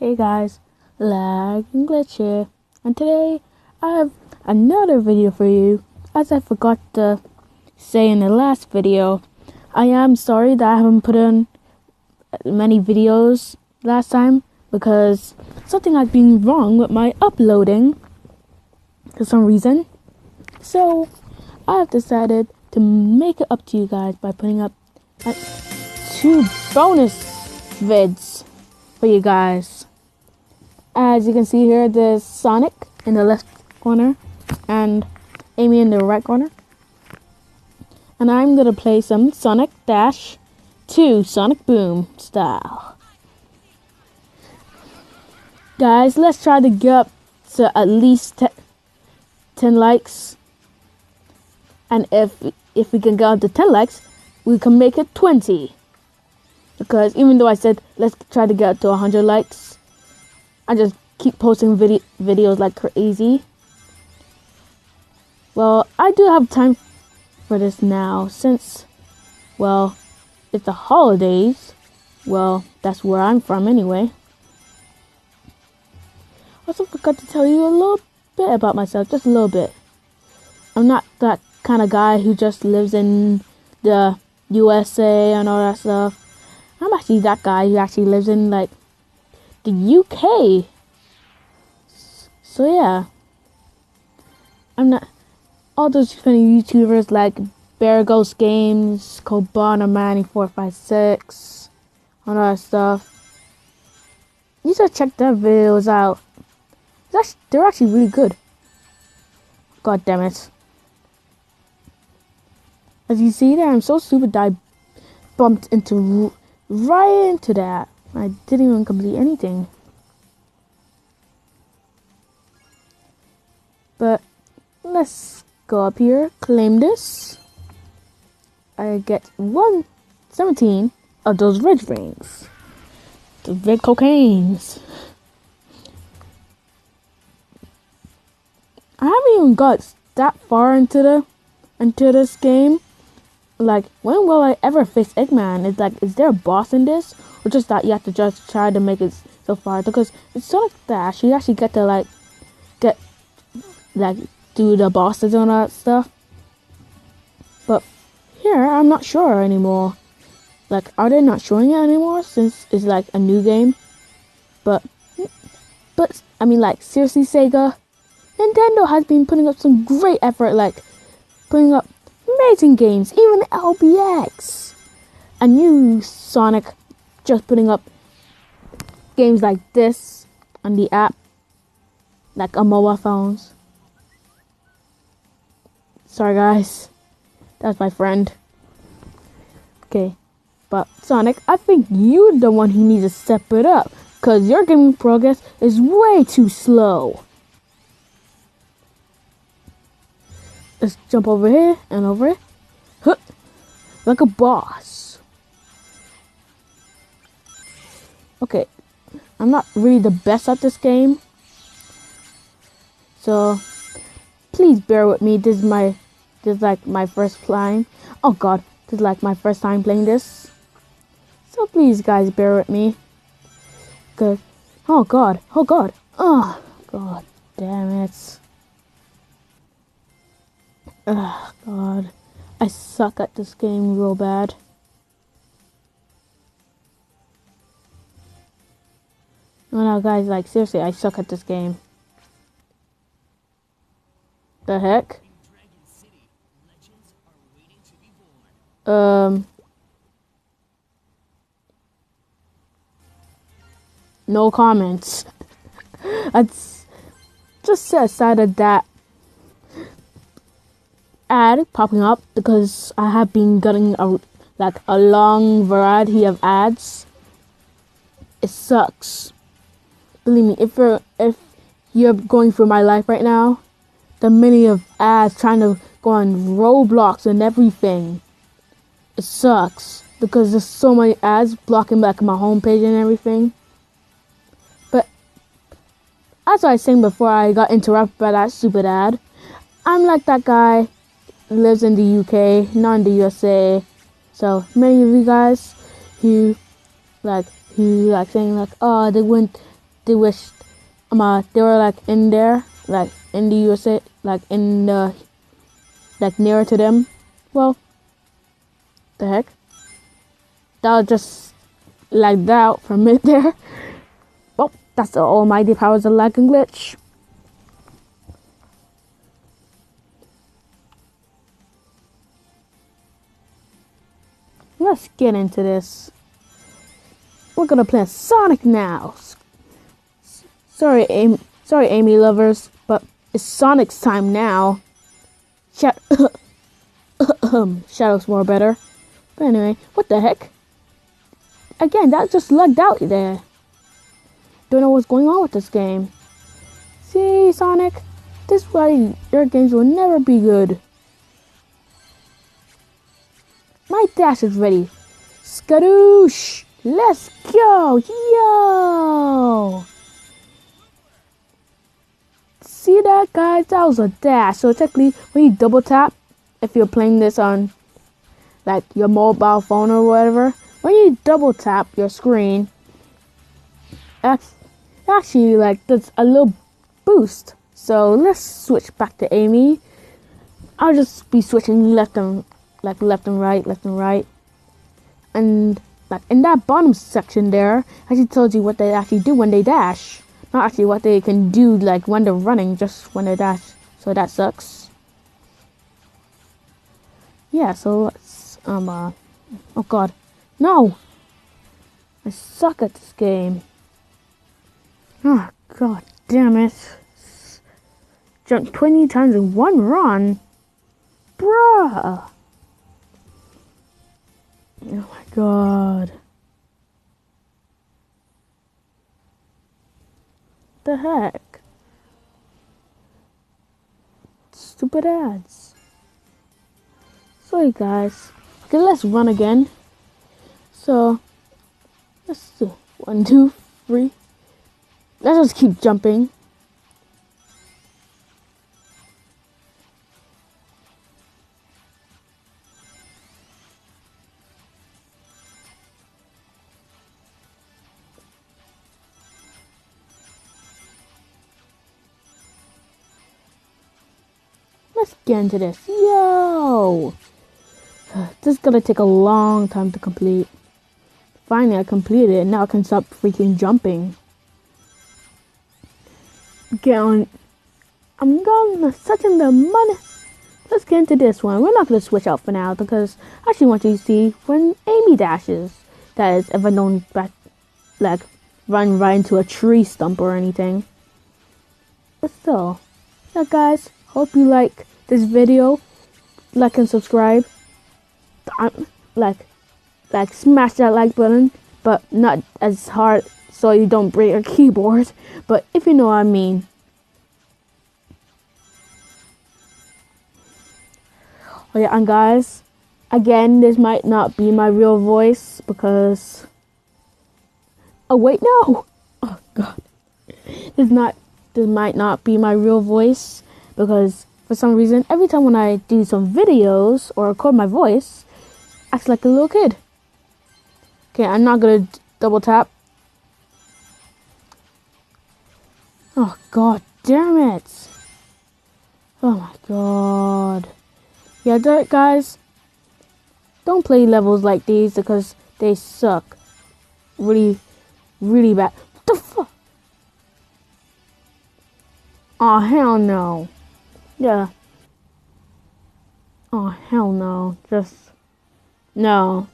Hey guys, Lag and Glitch here, and today I have another video for you. As I forgot to say in the last video, I am sorry that I haven't put in many videos last time because something has been wrong with my uploading for some reason. So I have decided to make it up to you guys by putting up 2 bonus vids for you guys. As you can see here, there's Sonic in the left corner and Amy in the right corner. And I'm going to play some Sonic Dash 2 Sonic Boom style. Guys, let's try to get up to at least 10 likes. And if we can get up to 10 likes, we can make it 20. Because even though I said let's try to get up to 100 likes, I just keep posting videos like crazy. Well, I do have time for this now since, well, it's the holidays. Well, that's where I'm from anyway. Also forgot to tell you a little bit about myself, just a little bit. I'm not that kind of guy who just lives in the USA and all that stuff. I'm actually that guy who actually lives in like the UK. So yeah, I'm not all those funny YouTubers like Bear Ghost Games, Cobana Manny 456, all that stuff. You should check their videos out. They're actually really good. God damn it! As you see there, I'm so stupid that I bumped into right into that. I didn't even complete anything. But let's go up here, claim this. I get 117 of those red rings. The red cocaines. I haven't even got that far into this game. Like, when will I ever face Eggman? It's like, is there a boss in this? Or just that you have to just try to make it so far? Because it's Sonic Dash, you actually get to do the bosses and all that stuff. But here, I'm not sure anymore. Like, are they not showing it anymore since it's like a new game? But I mean, like, seriously, Sega? Nintendo has been putting up some great effort, like, putting up amazing games, even LBX. And you, Sonic, just putting up games like this on the app, like on mobile phones. Sorry guys, that's my friend. Okay, but Sonic, I think you're the one who needs to step it up, because your gaming progress is way too slow. Let's jump over here and over here. Huh. Like a boss. Okay, I'm not really the best at this game, so please bear with me. This is like my first time. Oh god, this is like my first time playing this. So please guys, bear with me. Cause oh god, oh god damn it. Oh god, I suck at this game real bad. No, guys, like seriously, I suck at this game. The heck? No comments. That's just set aside of that ad popping up because I have been getting a long variety of ads. It sucks. Believe me, if you're going through my life right now, the many of ads trying to go on Roblox and everything, it sucks because there's so many ads blocking back my homepage and everything. But as I was saying before I got interrupted by that stupid ad, I'm like that guy lives in the UK, not in the USA. So many of you guys who like saying like, oh, they went they wished they were like in there, like in the USA, like in the, like nearer to them. Well, the heck? That was just lagged out for a minute there. Well, that's the almighty powers of lag and glitch. Let's get into this. We're gonna play Sonic now. Sorry, Amy lovers, but it's Sonic's time now. Shadow's more better. But anyway, what the heck? Again, that just lagged out there. Don't know what's going on with this game. See, Sonic? This is why your games will never be good. My dash is ready. Skadoosh! Let's go! Yo! See that, guys? That was a dash. So technically, when you double tap, if you're playing this on like your mobile phone or whatever, when you double tap your screen, actually like that's a little boost. So let's switch back to Amy. I'll just be switching left and right, and like in that bottom section there, actually tells you what they actually do when they dash, not actually what they can do like when they're running, just when they dash. So that sucks. Yeah, so let's oh god, no! I suck at this game. Oh god damn it! Jumped 20 times in one run, bruh. Oh my god. The heck? Stupid ads. Sorry guys. Okay, let's run again. So let's do 1, 2, 3. Let's just keep jumping. Let's get into this. Yo! This is gonna take a long time to complete. Finally, I completed it, and now I can stop freaking jumping. Get on. I'm gonna such in the money. Let's get into this one. We're not gonna switch out for now because I actually want you to see when Amy dashes. That is, if I don't like run right into a tree stump or anything. But still, yeah, guys. Hope you like this video. Like and subscribe. Like smash that like button, but not as hard so you don't break your keyboard. But if you know what I mean. Oh yeah, and guys, again, this might not be my real voice because. Oh wait, no! Oh god, this might not be my real voice because for some reason, every time when I do some videos or record my voice, I act like a little kid. Okay, I'm not gonna double tap. Oh god damn it! Oh my god. Yeah, guys, don't play levels like these because they suck. Really, really bad. What the fuck? Oh hell no. Yeah. Oh hell no. Just no.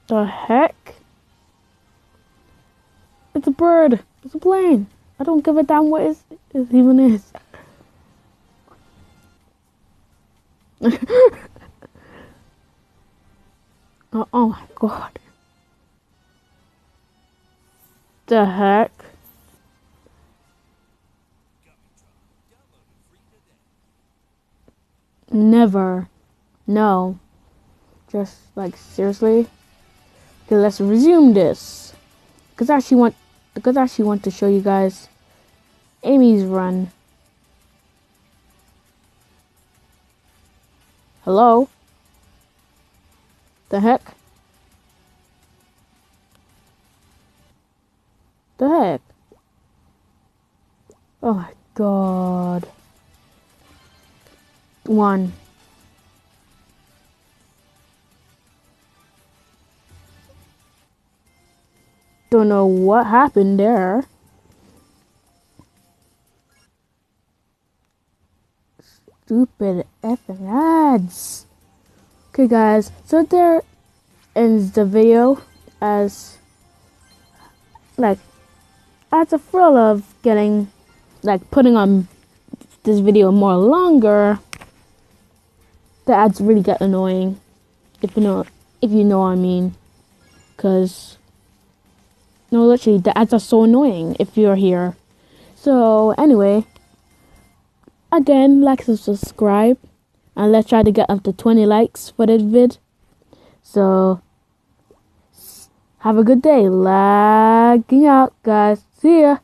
The heck? It's a bird. It's a plane. I don't give a damn what it even is. Oh my god. The heck? Never. No. Just like seriously? Okay, let's resume this. Because I actually want to show you guys Amy's run. Hello? The heck? The heck? Oh my god. One. Don't know what happened there. Stupid effing ads. Okay guys, so there ends the video as a thrill of getting putting on this video more longer. The ads really get annoying, if you know what I mean. Cause no, literally the ads are so annoying if you're here. So anyway, again, like and subscribe, and let's try to get up to 20 likes for this vid. So have a good day. Lagging out, guys. See ya.